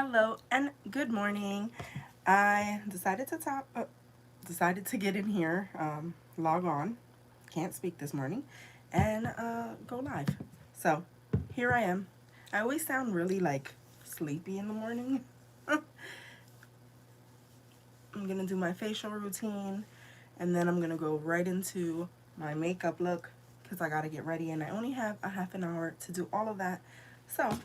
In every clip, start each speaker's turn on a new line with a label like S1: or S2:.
S1: Hello and good morning. I decided to get in here, log on, can't speak this morning, and go live. So here I am. I always sound really like sleepy in the morning. I'm gonna do my facial routine, and then I'm gonna go right into my makeup look because I gotta get ready, and I only have a half an hour to do all of that. So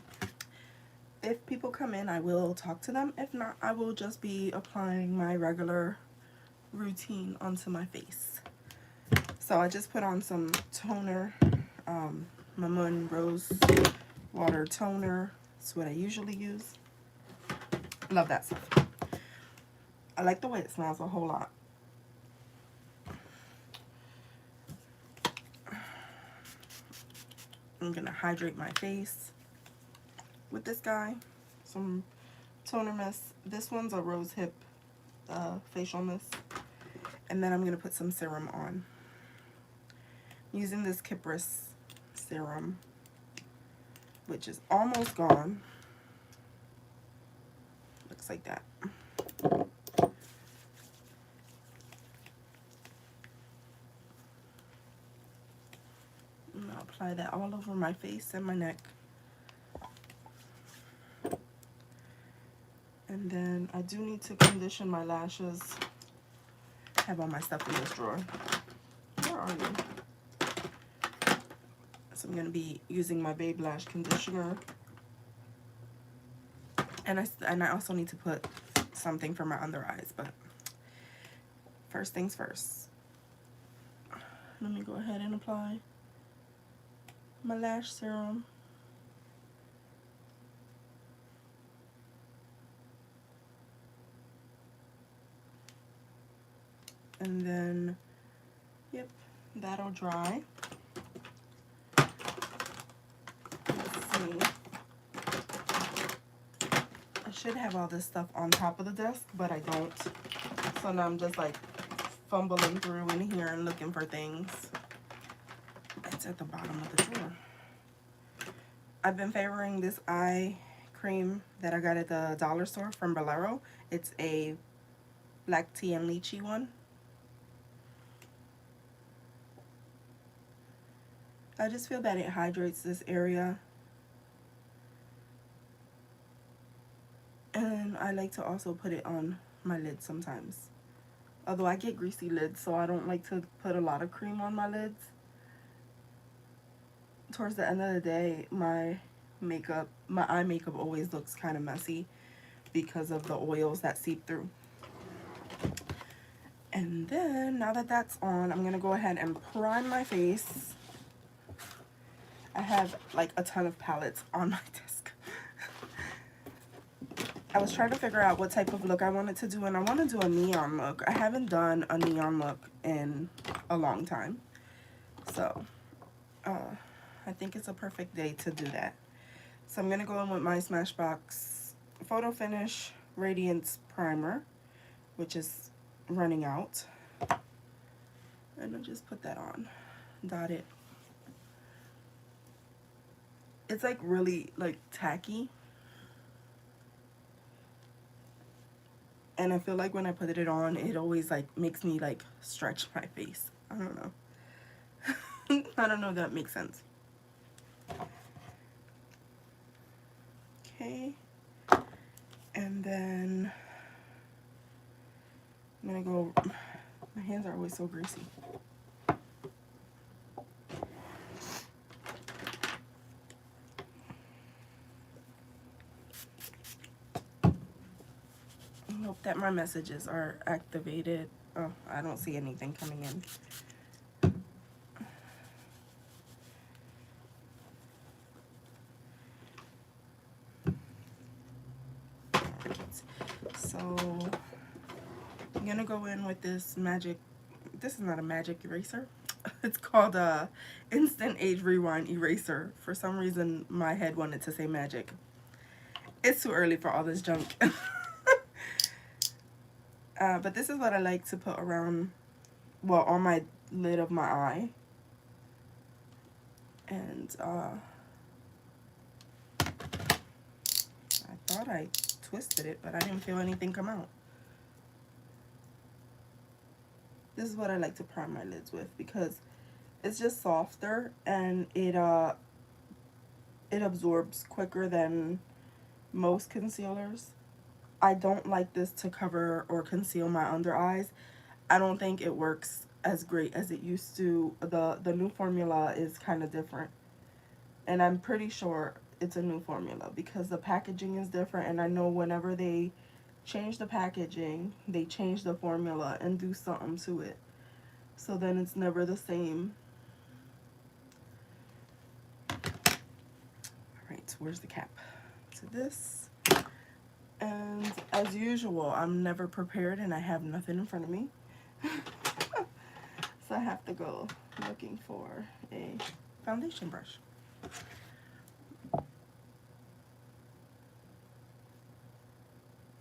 S1: if people come in, I will talk to them. If not, I will just be applying my regular routine onto my face. So I just put on some toner, Mamun Rose Water Toner. That's what I usually use. Love that stuff. I like the way it smells a whole lot. I'm gonna hydrate my face with this guy. Some toner mist. This one's a rose hip facial mist. And then I'm going to put some serum on. Using this Kypris serum, which is almost gone. Looks like that. And I'll apply that all over my face and my neck. And then I do need to condition my lashes. I have all my stuff in this drawer. Where are you? So I'm going to be using my Babe Lash conditioner. And I also need to put something for my under eyes, but first things first. Let me go ahead and apply my lash serum. And then, yep, that'll dry. Let's see. I should have all this stuff on top of the desk, but I don't. So now I'm just like fumbling through in here and looking for things. It's at the bottom of the drawer. I've been favoring this eye cream that I got at the dollar store from Bolero. It's a black tea and lychee one. I just feel that it hydrates this area. And I like to also put it on my lids sometimes. Although I get greasy lids, so I don't like to put a lot of cream on my lids. Towards the end of the day, my eye makeup always looks kind of messy because of the oils that seep through. And then, now that that's on, I'm going to go ahead and prime my face. I have like a ton of palettes on my desk. I was trying to figure out what type of look I wanted to do, and I want to do a neon look. I haven't done a neon look in a long time. So, I think it's a perfect day to do that. So I'm going to go in with my Smashbox Photo Finish Radiance Primer, which is running out. And I'll just put that on. Dot it. It's like really like tacky. And I feel like when I put it on, it always like makes me like stretch my face. I don't know. I don't know if that makes sense. Okay. And then I'm gonna go, my hands are always so greasy. I hope that my messages are activated. Oh, I don't see anything coming in. So I'm gonna go in with this magic, this is not a magic eraser. It's called a Instant Age Rewind Eraser. For some reason, my head wanted to say magic. It's too early for all this junk. But this is what I like to put around, well, on my lid of my eye. And I thought I twisted it, but I didn't feel anything come out. This is what I like to prime my lids with because it's just softer and it absorbs quicker than most concealers. I don't like this to cover or conceal my under eyes. I don't think it works as great as it used to. The new formula is kind of different. And I'm pretty sure it's a new formula because the packaging is different, and I know whenever they change the packaging, they change the formula and do something to it. So then it's never the same. Alright, where's the cap? To this. And as usual, I'm never prepared and I have nothing in front of me. So I have to go looking for a foundation brush.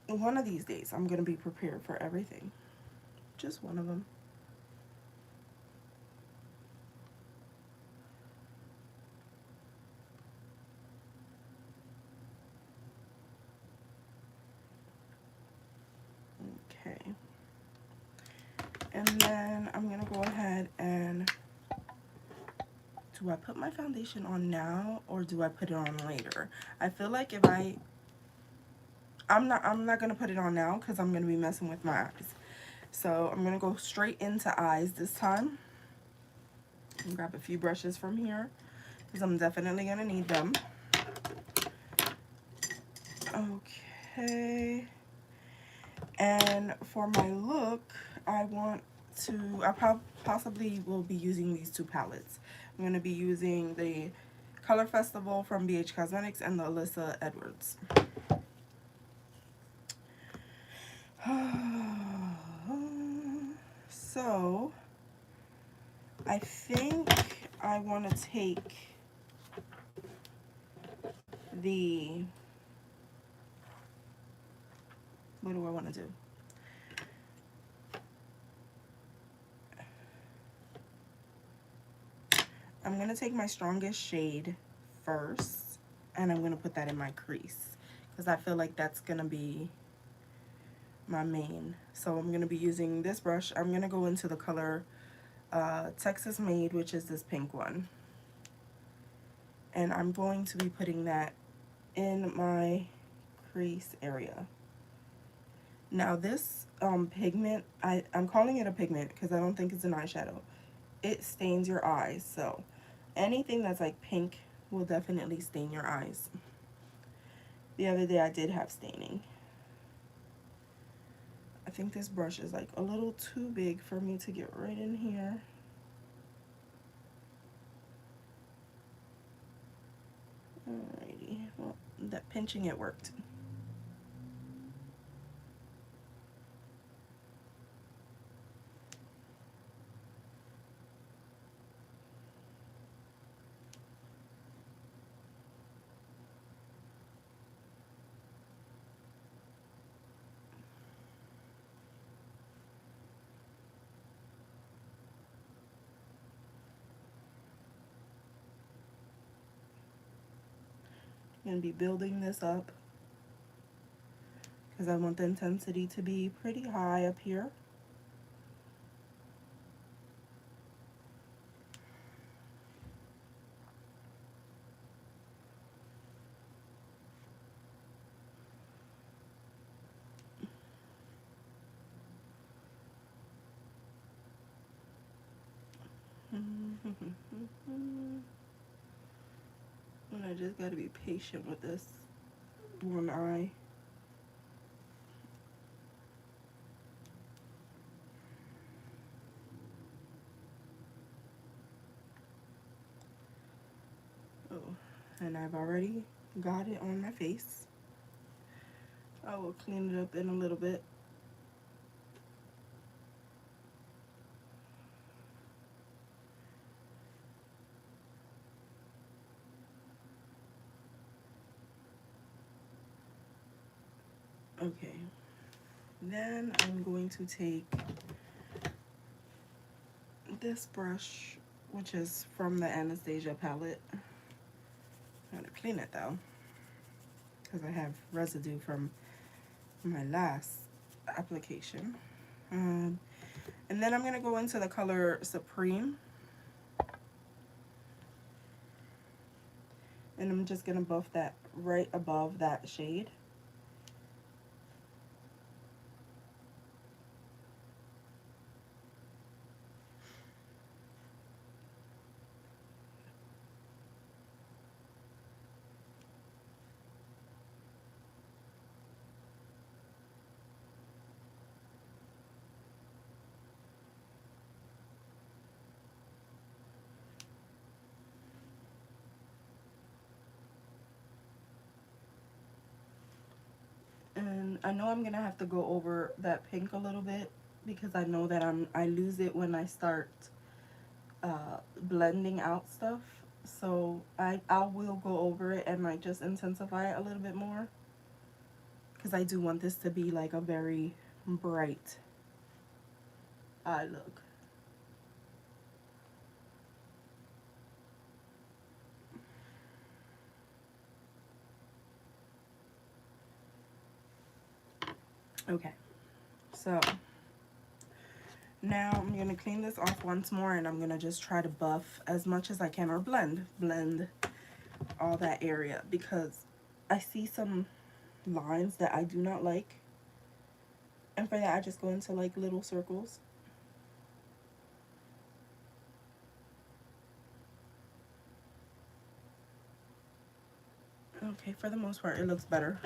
S1: One of these days, I'm going to be prepared for everything. Just one of them. Okay. And then I'm going to go ahead and... do I put my foundation on now or do I put it on later? I feel like if I'm not going to put it on now because I'm going to be messing with my eyes. So I'm going to go straight into eyes this time. And grab a few brushes from here because I'm definitely going to need them. Okay. And for my look, I possibly will be using these two palettes. I'm going to be using the Color Festival from BH Cosmetics and the Alyssa Edwards. So, I think I want to take the... what do I want to do? I'm going to take my strongest shade first, and I'm going to put that in my crease, because I feel like that's going to be my main. So I'm going to be using this brush. I'm going to go into the color Texas Made, which is this pink one. And I'm going to be putting that in my crease area. Now this pigment, I'm calling it a pigment because I don't think it's an eyeshadow. It stains your eyes, so anything that's like pink will definitely stain your eyes. The other day I did have staining. I think this brush is like a little too big for me to get right in here. Alrighty, well, that pinching it worked. I'm going to be building this up because I want the intensity to be pretty high up here. And I just got to be patient with this one eye. Oh, and I've already got it on my face. I will clean it up in a little bit. Okay, then I'm going to take this brush, which is from the Anastasia palette. I'm gonna clean it though, because I have residue from my last application. And then I'm going to go into the color Supreme. And I'm just going to buff that right above that shade. And I know I'm going to have to go over that pink a little bit because I know that I lose it when I start blending out stuff. So I will go over it and like just intensify it a little bit more because I do want this to be like a very bright eye look. Okay, so now I'm going to clean this off once more, and I'm going to just try to buff as much as I can, or blend all that area, because I see some lines that I do not like, and for that I just go into like little circles. Okay, for the most part it looks better.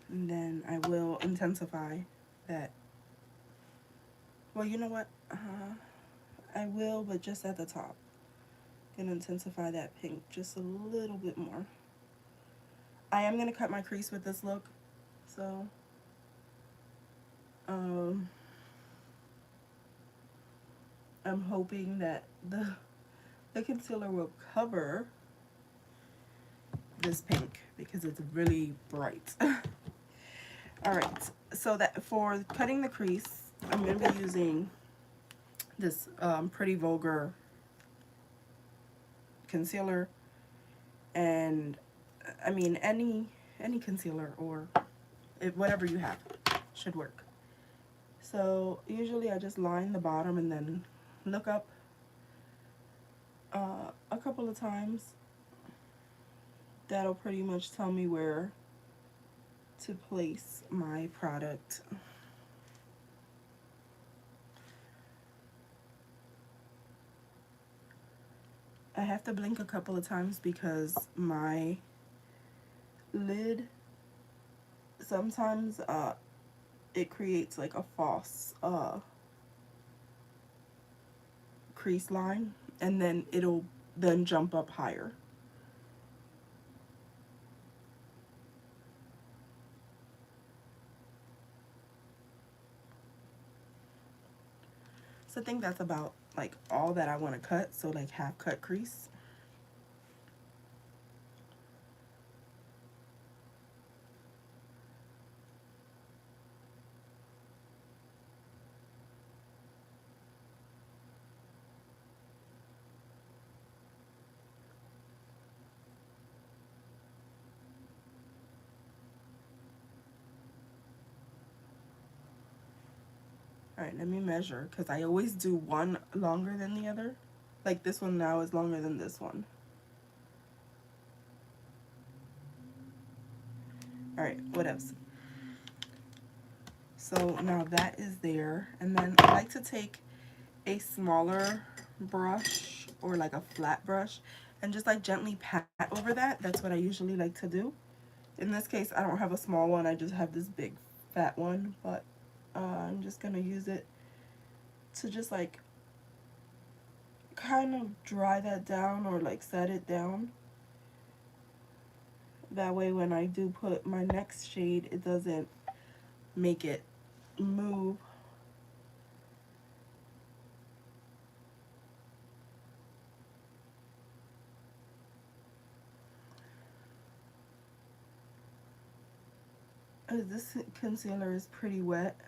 S1: And then I will intensify that. Well, you know what? I will, but just at the top. Gonna intensify that pink just a little bit more. I am gonna cut my crease with this look, so I'm hoping that the concealer will cover this pink because it's really bright. Alright, so that for cutting the crease, I'm going to be using this Pretty Vulgar concealer, and I mean any concealer or whatever you have should work. So usually I just line the bottom and then look up a couple of times. That'll pretty much tell me where to place my product. I have to blink a couple of times because my lid sometimes it creates like a false crease line, and then it'll then jump up higher. So I think that's about like all that I want to cut, so like half cut crease. Alright, let me measure, because I always do one longer than the other. Like this one now is longer than this one. Alright, what else? So now that is there, and then I like to take a smaller brush or like a flat brush and just like gently pat over that. That's what I usually like to do. In this case, I don't have a small one, I just have this big fat one, but I'm just gonna use it to just like kind of dry that down or like set it down. That way when I do put my next shade, it doesn't make it move. This concealer is pretty wet.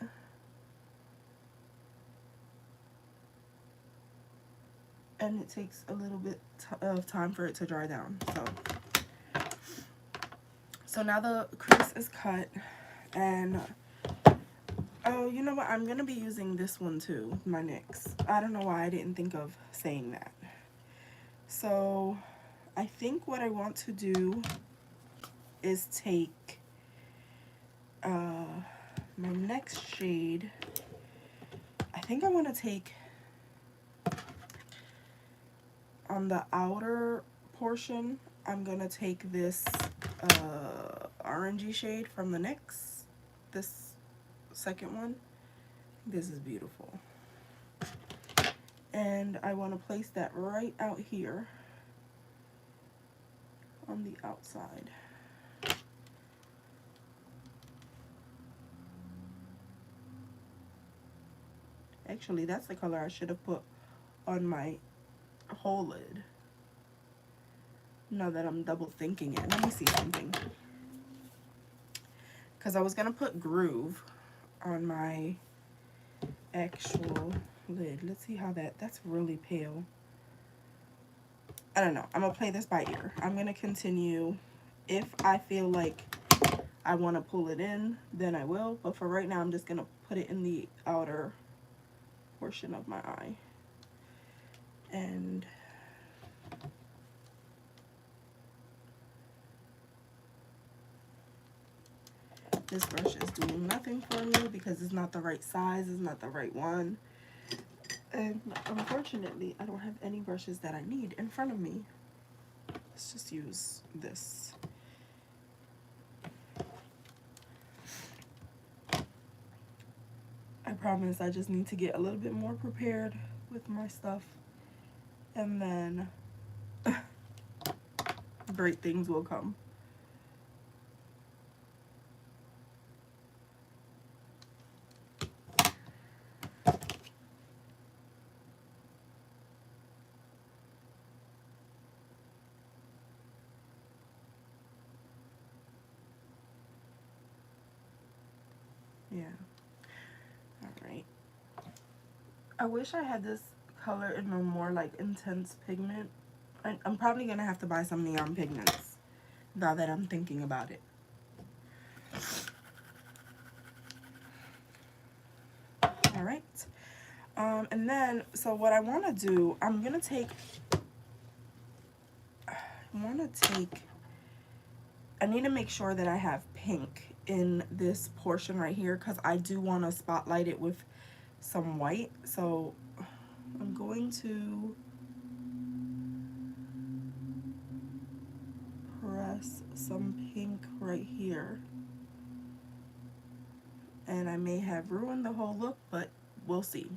S1: and it takes a little bit of time for it to dry down. So now the crease is cut, and oh, you know what, I'm gonna be using this one too, my NYX. I don't know why I didn't think of saying that. So I think what I want to do is take my next shade. I think I want to take on the outer portion, I'm gonna take this orangey shade from the NYX, this second one. This is beautiful, and I want to place that right out here on the outside. Actually, that's the color I should have put on my whole lid. Now that I'm double thinking it, let me see something. Because I was gonna put Groove on my actual lid. Let's see how that's really pale. I don't know. I'm gonna play this by ear. I'm gonna continue. If I feel like I want to pull it in, then I will. But for right now, I'm just gonna put it in the outer portion of my eye. And this brush is doing nothing for me because it's not the right size, it's not the right one. And unfortunately, I don't have any brushes that I need in front of me. Let's just use this. I promise I just need to get a little bit more prepared with my stuff, and then great things will come. Yeah. Alright. I wish I had this color in a more like intense pigment. I'm probably gonna have to buy some neon pigments now that I'm thinking about it. Alright. And then, so what I want to do, I'm gonna take, I need to make sure that I have pink in this portion right here, because I do want to spotlight it with some white. So I'm going to press some pink right here, and I may have ruined the whole look, but we'll see.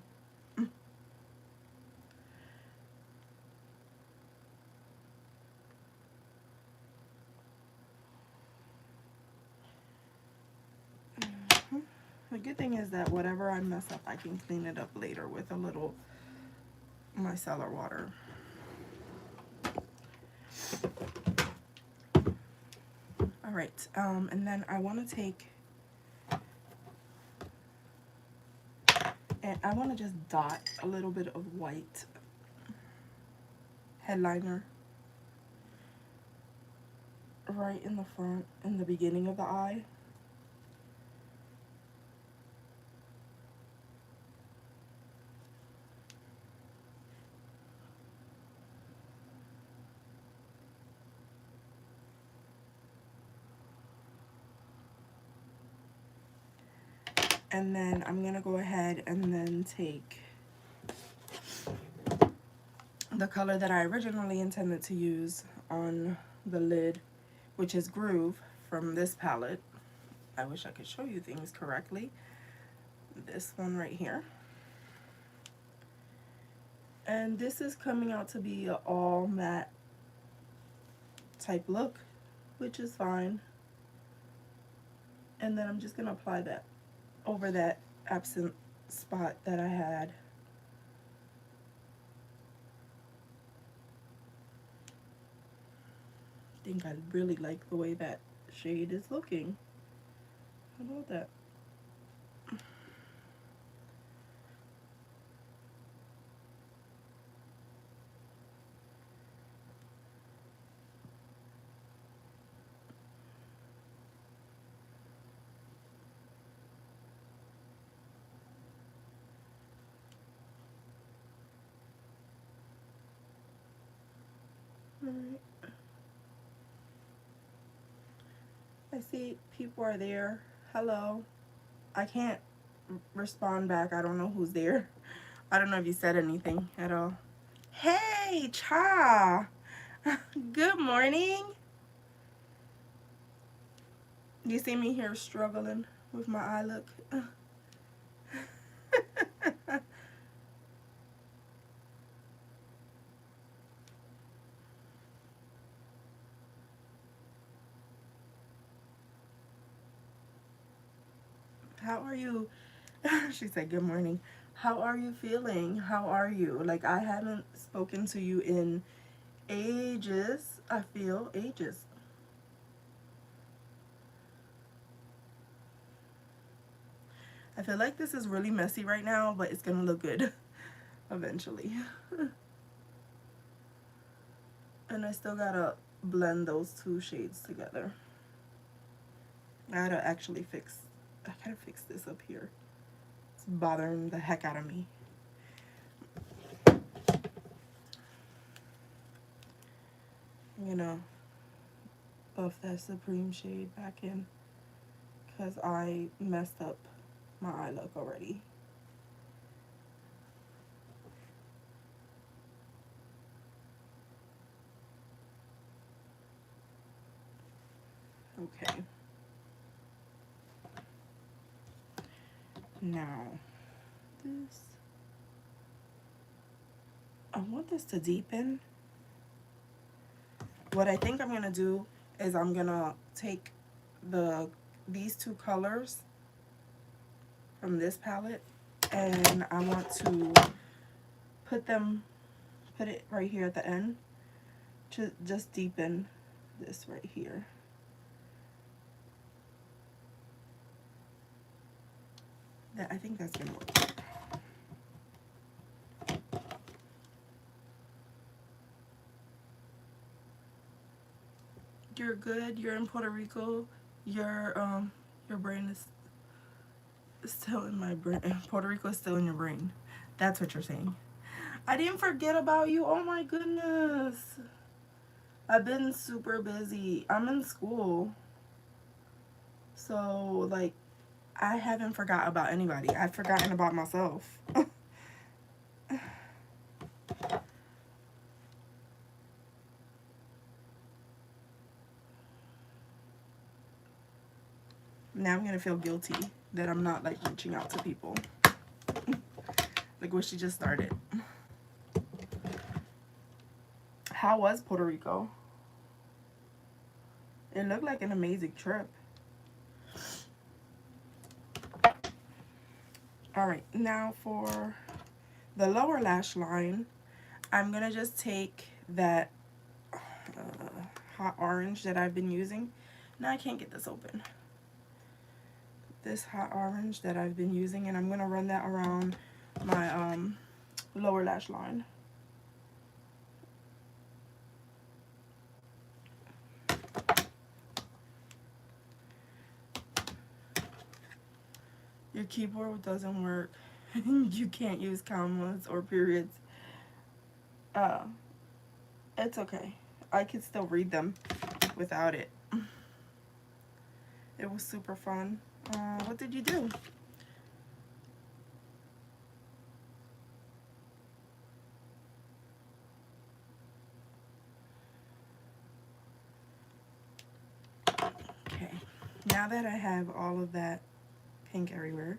S1: The good thing is that whatever I mess up, I can clean it up later with a little micellar water. All right, and then I want to take, and I want to just dot a little bit of white headliner right in the front, in the beginning of the eye. And then I'm gonna go ahead and then take the color that I originally intended to use on the lid, which is Groove from this palette. I wish I could show you things correctly. This one right here. And this is coming out to be an all matte type look, which is fine. And then I'm just gonna apply that over that absent spot that I had. I think I really like the way that shade is looking. How about that? I Alright. I see people are there. Hello. I can't respond back. I don't know who's there. I don't know if you said anything at all. Hey, Cha. Good morning. You see me here struggling with my eye look. How are you? She said, good morning. How are you feeling? How are you? Like, I haven't spoken to you in ages. I feel ages. I feel like this is really messy right now, but it's gonna look good eventually. And I still gotta blend those two shades together. I gotta actually I gotta fix this up here. It's bothering the heck out of me. I'm gonna buff that Supreme shade back in because I messed up my eye look already. Okay. Now, I want this to deepen. What I think I'm gonna do is I'm gonna take these two colors from this palette, and I want to put it right here at the end to just deepen this right here. I think that's gonna work. You're good. You're in Puerto Rico. Your brain is still in my brain. Puerto Rico is still in your brain. That's what you're saying. I didn't forget about you. Oh my goodness. I've been super busy. I'm in school. So, like, I haven't forgot about anybody. I've forgotten about myself. Now I'm gonna feel guilty that I'm not, like, reaching out to people. Like what she just started. How was Puerto Rico? It looked like an amazing trip. Alright, now for the lower lash line, I'm gonna just take that hot orange that I've been using. Now I can't get this open. This hot orange that I've been using, and I'm gonna run that around my lower lash line. Your keyboard doesn't work. You can't use commas or periods. It's okay. I could still read them without it. It was super fun. What did you do? Okay. Now that I have all of that pink everywhere,